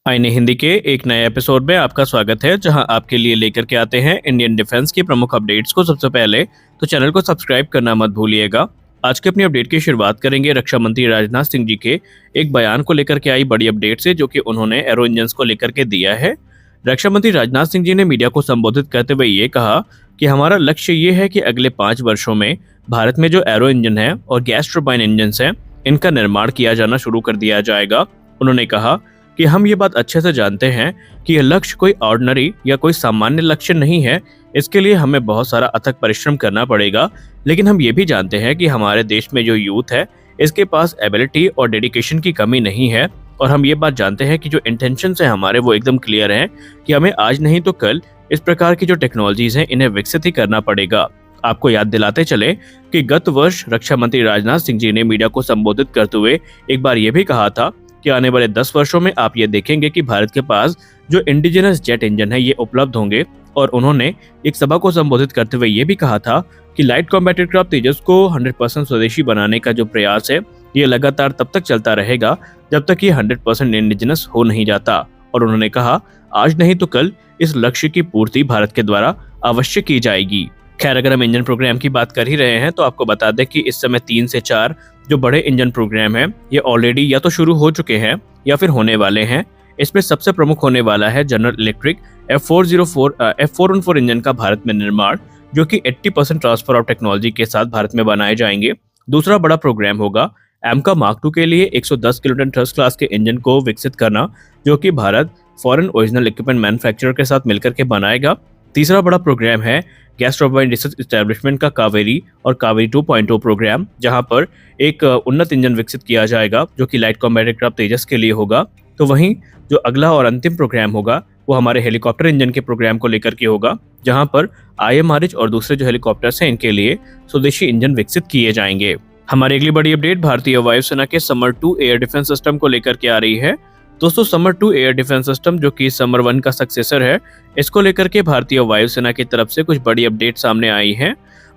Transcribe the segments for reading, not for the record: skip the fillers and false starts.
आईने हिंदी के एक नए एपिसोड में आपका स्वागत है, जहां आपके लिए लेकर के आते हैं इंडियन डिफेंस की प्रमुख अपडेट्स को सबसे पहले। तो चैनल को सब्सक्राइब करना मत भूलिएगा। आज के अपनी अपडेट की शुरुआत करेंगे रक्षा मंत्री राजनाथ सिंह जी के एक बयान को लेकर के आई बड़ी अपडेट से, जो कि उन्होंने एरो इंजन्स को लेकर के दिया है। रक्षा मंत्री राजनाथ सिंह जी ने मीडिया को संबोधित करते हुए ये कहा कि हमारा लक्ष्य ये है कि अगले 5 वर्षों में भारत में जो एरो इंजन है और गैस टर्बाइन इंजन है, इनका निर्माण किया जाना शुरू कर दिया जाएगा। उन्होंने कहा कि हम ये बात अच्छे से जानते हैं कि यह लक्ष्य कोई ऑर्डिनरी या कोई सामान्य लक्ष्य नहीं है। इसके लिए हमें बहुत सारा अथक परिश्रम करना पड़ेगा, लेकिन हम ये भी जानते हैं कि हमारे देश में जो यूथ है, इसके पास एबिलिटी और डेडिकेशन की कमी नहीं है। और हम ये बात जानते हैं कि जो इंटेंशन है हमारे, वो एकदम क्लियर हैं कि हमें आज नहीं तो कल इस प्रकार की जो टेक्नोलॉजीज हैं, इन्हें विकसित ही करना पड़ेगा। आपको याद दिलाते चले कि गत वर्ष रक्षा मंत्री राजनाथ सिंह जी ने मीडिया को संबोधित करते हुए एक बार ये भी कहा था कि आने वाले 10 वर्षों में आप ये देखेंगे कि भारत के पास जो इंडिजिनस जेट इंजन है, ये उपलब्ध होंगे। और उन्होंने एक सभा को संबोधित करते हुए ये भी कहा था कि लाइट कॉम्बैट एयरक्राफ्ट तेजस को 100% स्वदेशी बनाने का जो प्रयास है, ये लगातार तब तक चलता रहेगा जब तक ये 100% इंडिजिनस हो नहीं जाता। और उन्होंने कहा, आज नहीं तो कल इस लक्ष्य की पूर्ति भारत के द्वारा अवश्य की जाएगी। खैर, अगर हम इंजन प्रोग्राम की बात कर ही रहे हैं तो आपको बता दें कि इस समय 3 से 4 जो बड़े इंजन प्रोग्राम हैं, ये ऑलरेडी या तो शुरू हो चुके हैं या फिर होने वाले हैं। इसमें सबसे प्रमुख होने वाला है जनरल इलेक्ट्रिक F414 इंजन का भारत में निर्माण, जो कि 80% ट्रांसफर ऑफ टेक्नोलॉजी के साथ भारत में बनाए जाएंगे। दूसरा बड़ा प्रोग्राम होगा एमका मार्क 2 के लिए 110 किलोटन थ्रस्ट क्लास के इंजन को विकसित करना, जो कि Bharat foreign original equipment manufacturer के साथ मिलकर के बनाएगा। तीसरा बड़ा प्रोग्राम है गैस टर्बाइन रिसर्च एस्टेब्लिशमेंट का कावेरी और कावेरी 2.0 प्रोग्राम, जहां पर एक उन्नत इंजन विकसित किया जाएगा, जो कि लाइट कॉम्बैट एयरक्राफ्ट तेजस के लिए होगा। तो वहीं जो अगला और अंतिम प्रोग्राम होगा, वो हमारे हेलीकॉप्टर इंजन के प्रोग्राम को लेकर के होगा, जहां पर IMRH और दूसरे जो हेलीकॉप्टर्स हैं, इनके लिए स्वदेशी इंजन विकसित किए जाएंगे। हमारी अगली बड़ी अपडेट भारतीय वायुसेना के समर 2 एयर डिफेंस सिस्टम को लेकर के आ रही है। दोस्तों, समर 2 एयर डिफेंस सिस्टम, जो कि समर 1 का सक्सेसर है, इसको लेकर के भारतीय वायुसेना की तरफ से कुछ बड़ी अपडेट सामने आई है।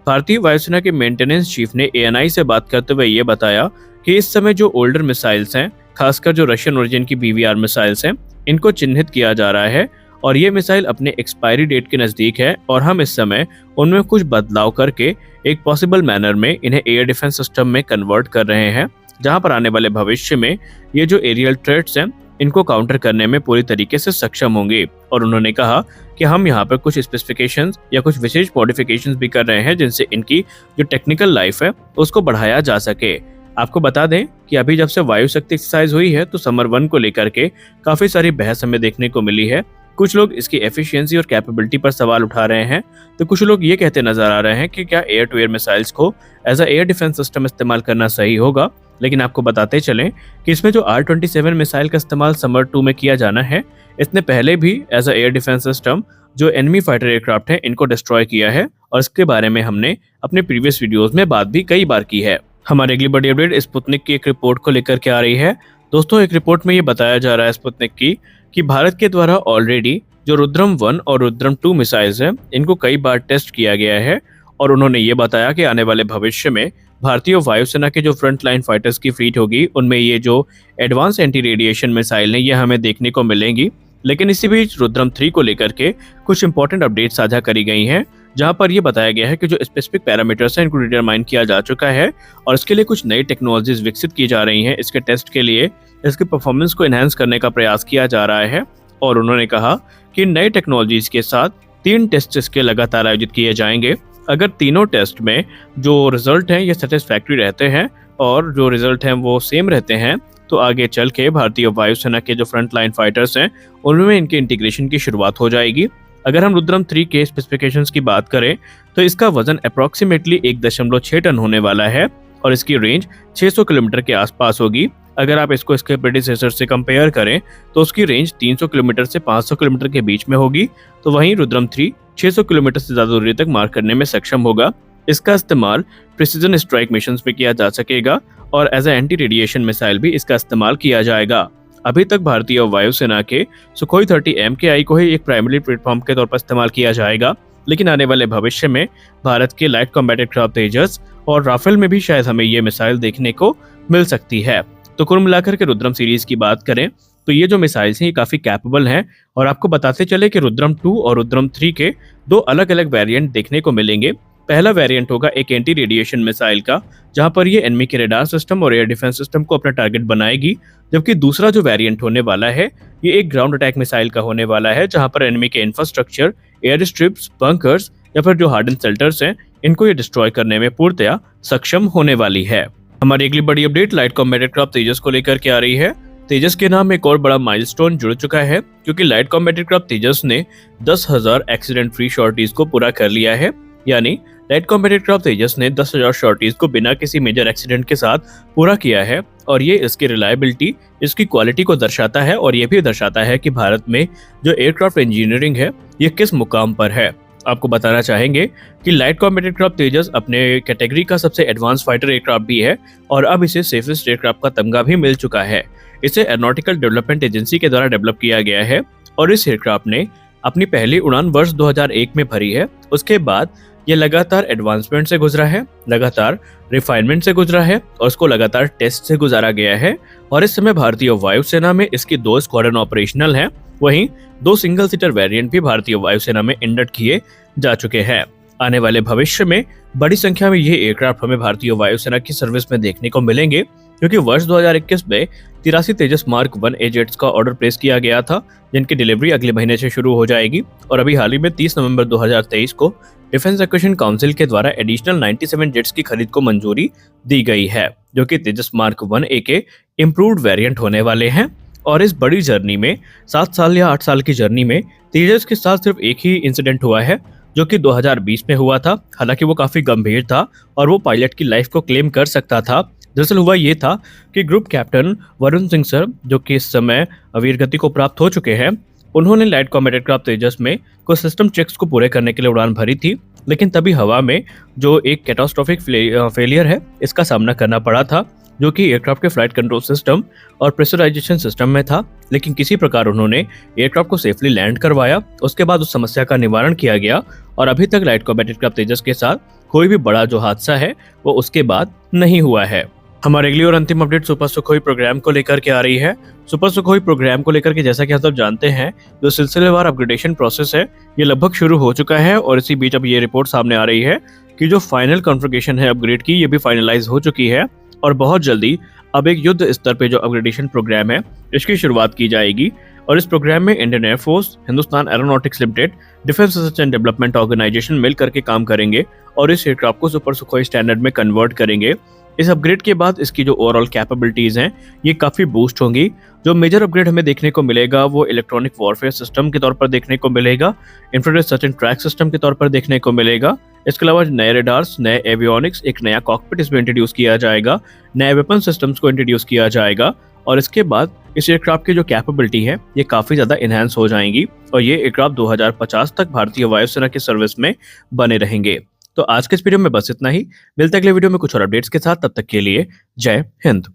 भारतीय वायुसेना के मेंटेनेंस चीफ ने ANI से बात करते हुए ये बताया कि इस समय जो ओल्डर मिसाइल्स हैं, खासकर जो रशियन ओरिजिन की BVR मिसाइल्स हैं, इनको चिन्हित किया जा रहा है और ये मिसाइल अपने एक्सपायरी डेट के नज़दीक है। और हम इस समय उनमें कुछ बदलाव करके एक पॉसिबल मैनर में इन्हें एयर डिफेंस सिस्टम में कन्वर्ट कर रहे हैं, जहां पर आने वाले भविष्य में ये जो एरियल थ्रेट्स हैं, इनको काउंटर करने में पूरी तरीके से सक्षम होंगे। और उन्होंने कहा कि हम यहाँ पर कुछ स्पेसिफिकेशंस या कुछ विशेष मॉडिफिकेशंस भी कर रहे हैं, जिनसे इनकी जो टेक्निकल लाइफ है उसको बढ़ाया जा सके। आपको बता दें कि अभी जब से वायु शक्ति एक्सरसाइज हुई है, तो समर 1 को लेकर के काफी सारी बहस हमें देखने को मिली है। कुछ लोग इसकी एफिशिएंसी और कैपेबिलिटी पर सवाल उठा रहे हैं, तो कुछ लोग ये कहते नजर आ रहे हैं कि क्या एयर टू एयर मिसाइल्स को as a air defence system इस्तेमाल करना सही होगा। लेकिन आपको बताते चलें कि इसमें जो R-27 मिसाइल का इस्तेमाल समर 2 में किया जाना है, इसने पहले भी as a air defence system जो एनिमी फाइटर एयरक्राफ्ट है, इनको डिस्ट्रॉय किया है। और इसके बारे में हमने अपने प्रीवियस वीडियोस में बात भी कई बार की है। हमारी अगली बड़ी अपडेट स्पुतनिक की एक रिपोर्ट को लेकर के आ रही है। दोस्तों, एक रिपोर्ट में ये बताया जा रहा है स्पुतनिक की कि भारत के द्वारा ऑलरेडी जो रुद्रम 1 और रुद्रम 2 मिसाइल्स हैं, इनको कई बार टेस्ट किया गया है। और उन्होंने ये बताया कि आने वाले भविष्य में भारतीय वायुसेना के जो फ्रंट लाइन फाइटर्स की फ्लीट होगी, उनमें ये जो एडवांस एंटी रेडिएशन मिसाइल है, ये हमें देखने को मिलेंगी। लेकिन इसी बीच रुद्रम 3 को लेकर के कुछ इंपॉर्टेंट अपडेट साझा करी गई हैं, जहां पर ये बताया गया है कि जो स्पेसिफिक पैरामीटर्स हैं, इनको डिटरमाइन किया जा चुका है और इसके लिए कुछ नई टेक्नोलॉजीज विकसित की जा रही हैं। इसके टेस्ट के लिए इसके परफॉर्मेंस को एनहांस करने का प्रयास किया जा रहा है। और उन्होंने कहा कि नई टेक्नोलॉजीज के साथ 3 टेस्ट इसके लगातार आयोजित किए जाएंगे। अगर तीनों टेस्ट में जो रिजल्ट हैं, ये सेटिस्फैक्ट्री रहते हैं और जो रिजल्ट हैं वो सेम रहते हैं, तो आगे चल के भारतीय वायुसेना के जो फ्रंट लाइन फाइटर्स हैं, उनमें इनके इंटीग्रेशन की शुरुआत हो जाएगी। अगर हम रुद्रम 3 के स्पेसिफिकेशंस की बात करें, तो इसका वजन अप्रॉक्सीमेटली 1.6 टन होने वाला है और इसकी रेंज 600 किलोमीटर के आसपास होगी। अगर आप इसको इसके प्रेडिसेसर से कंपेयर करें, तो उसकी रेंज 300 किलोमीटर से 500 किलोमीटर के बीच में होगी। तो वहीं रुद्रम 3 600 किलोमीटर से ज्यादा दूरी तक मार करने में सक्षम होगा। इसका इस्तेमाल प्रिसीजन स्ट्राइक मिशंस में किया जा सकेगा और as a anti radiation missile भी इसका इस्तेमाल किया जाएगा। अभी तक भारतीय वायुसेना के सुखोई 30 MKI को ही एक प्राइमरी प्लेटफॉर्म के तौर पर इस्तेमाल किया जाएगा, लेकिन आने वाले भविष्य में भारत के लाइट कॉम्बैट एयरक्राफ्ट तेजस और राफेल में भी शायद हमें ये मिसाइल देखने को मिल सकती है। तो कुल मिलाकर के रुद्रम सीरीज की बात करें तो ये जो मिसाइल्स हैं ये काफ़ी कैपेबल हैं और आपको बताते चले कि रुद्रम 2 और रुद्रम 3 के दो अलग-अलग वेरिएंट देखने को मिलेंगे। पहला वेरिएंट होगा एक एंटी रेडिएशन मिसाइल का, जहां पर ये एनिमी के रडार सिस्टम और एयर डिफेंस सिस्टम को अपना टारगेट बनाएगी, जबकि दूसरा जो वेरिएंट होने वाला है ये एक ग्राउंड अटैक मिसाइल का होने वाला है, जहां पर एनिमी के इंफ्रास्ट्रक्चर, एयर स्ट्रिप्स, बंकर्स या फिर जो हार्डन शेल्टर्स हैं इनको ये डिस्ट्रॉय करने में पूर्णतया सक्षम होने वाली है। हमारी अगली बड़ी अपडेट लाइट कॉम्बैट एयरक्राफ्ट तेजस को लेकर के आ रही है। तेजस के नाम एक और बड़ा माइलस्टोन जुड़ चुका है, क्योंकि लाइट कॉम्बैट एयरक्राफ्ट तेजस ने 10,000 एक्सीडेंट फ्री शॉर्टीज को पूरा कर लिया है। यानी लाइट कॉम्बैट एयरक्राफ्ट तेजस ने 10,000 शॉर्टीज को बिना किसी मेजर एक्सीडेंट के साथ पूरा किया है और ये इसकी रिलायबिलिटी, इसकी क्वालिटी को दर्शाता है और ये भी दर्शाता है कि भारत में जो एयरक्राफ्ट इंजीनियरिंग है ये किस मुकाम पर है। आपको बताना चाहेंगे कि लाइट कॉम्बैट एयरक्राफ्ट तेजस अपने कैटेगरी का सबसे एडवांस फाइटर एयरक्राफ्ट भी है और अब इसे सेफेस्ट एयरक्राफ्ट का तमगा भी मिल चुका है। इसे एरोनॉटिकल डेवलपमेंट एजेंसी के द्वारा डेवलप किया गया है और इस एयरक्राफ्ट ने अपनी पहली उड़ान वर्ष 2001 में भरी है। उसके बाद ये लगातार एडवांसमेंट से गुजरा है, लगातार रिफाइनमेंट से गुजरा है और उसको लगातार टेस्ट से गुजारा गया है और इस समय भारतीय वायुसेना में इसकी 2 स्क्वाड्रन ऑपरेशनल हैं। वहीं 2 सिंगल सीटर वेरिएंट भी भारतीय वायुसेना में इंडक्ट किए जा चुके हैं। आने वाले भविष्य में बड़ी संख्या में ये एयरक्राफ्ट हमें भारतीय वायुसेना की सर्विस में देखने को मिलेंगे, क्योंकि वर्ष 2021 में 83 तेजस मार्क 1 ए जेट्स का ऑर्डर प्लेस किया गया था, जिनकी डिलीवरी अगले महीने से शुरू हो जाएगी और अभी हाल ही में 30 नवंबर 2023 को डिफेंस एक्विजिशन काउंसिल के द्वारा एडिशनल 97 जेट्स की खरीद को मंजूरी दी गई है, जो कि तेजस मार्क 1 ए के इम्प्रूव्ड वेरिएंट होने वाले हैं। और इस बड़ी जर्नी में 7 साल या 8 साल की जर्नी में तेजस के साथ सिर्फ एक ही इंसिडेंट हुआ है, जो कि 2020 में हुआ था। हालांकि वो काफी गंभीर था और वो पायलट की लाइफ को क्लेम कर सकता था। दरअसल हुआ ये था कि group captain Varun Singh sir, जो कि इस समय वीरगति को प्राप्त हो चुके हैं, उन्होंने लाइट कॉम्बैट एयरक्राफ्ट तेजस में कुछ सिस्टम चेक्स को पूरे करने के लिए उड़ान भरी थी, लेकिन तभी हवा में जो एक कैटास्ट्रोफिक फेलियर है इसका सामना करना पड़ा था, जो कि एयरक्राफ्ट के फ्लाइट कंट्रोल सिस्टम और प्रेशराइजेशन सिस्टम में था। लेकिन किसी प्रकार उन्होंने एयरक्राफ्ट को सेफली लैंड करवाया। उसके बाद उस समस्या का निवारण किया गया और अभी तक लाइट कॉम्बैट एयरक्राफ्ट तेजस के साथ कोई भी बड़ा जो हादसा है वो उसके बाद नहीं हुआ है। हमारे अगली और अंतिम अपडेट सुपर सुखोई प्रोग्राम को लेकर के आ रही है। सुपर सुखोई प्रोग्राम को लेकर के जैसा कि आप सब जानते हैं, जो सिलसिलेवार अपग्रेडेशन प्रोसेस है ये लगभग शुरू हो चुका है और इसी बीच अब ये रिपोर्ट सामने आ रही है कि जो फाइनल कॉन्फ़िगरेशन है अपग्रेड की, ये भी फाइनलाइज हो चुकी है और बहुत जल्दी अब एक युद्ध स्तर पे जो अपग्रेडेशन प्रोग्राम है इसकी शुरुआत की जाएगी। और इस प्रोग्राम में Indian air force, Hindustan aeronautics limited, defence research and development organisation मिल करके काम करेंगे और इस एयरक्राफ्ट को सुपर सुखोई स्टैंडर्ड में कन्वर्ट करेंगे। इस अपग्रेड के बाद इसकी जो ओवरऑल कैपेबिलिटीज हैं ये काफी बूस्ट होंगी। जो मेजर अपग्रेड हमें देखने को मिलेगा वो इलेक्ट्रॉनिक वॉरफेयर सिस्टम के तौर पर देखने को मिलेगा, infrared search and track system के तौर पर देखने को मिलेगा। इसके अलावा नए रेडार्स, नए एवियोनिक्स, एक नया कॉकपिट इसमें इंट्रोड्यूस किया जाएगा, नए वेपन सिस्टम्स को इंट्रोड्यूस किया जाएगा और इसके बाद इस एयरक्राफ्ट की जो कैपेबिलिटी है ये काफी ज्यादा इनहेंस हो जाएंगी और ये एयरक्राफ्ट 2050 तक भारतीय वायुसेना की सर्विस में बने रहेंगे। तो आज के इस वीडियो में बस इतना ही। मिलते हैं अगले वीडियो में कुछ और अपडेट्स के साथ, तब तक के लिए जय हिंद।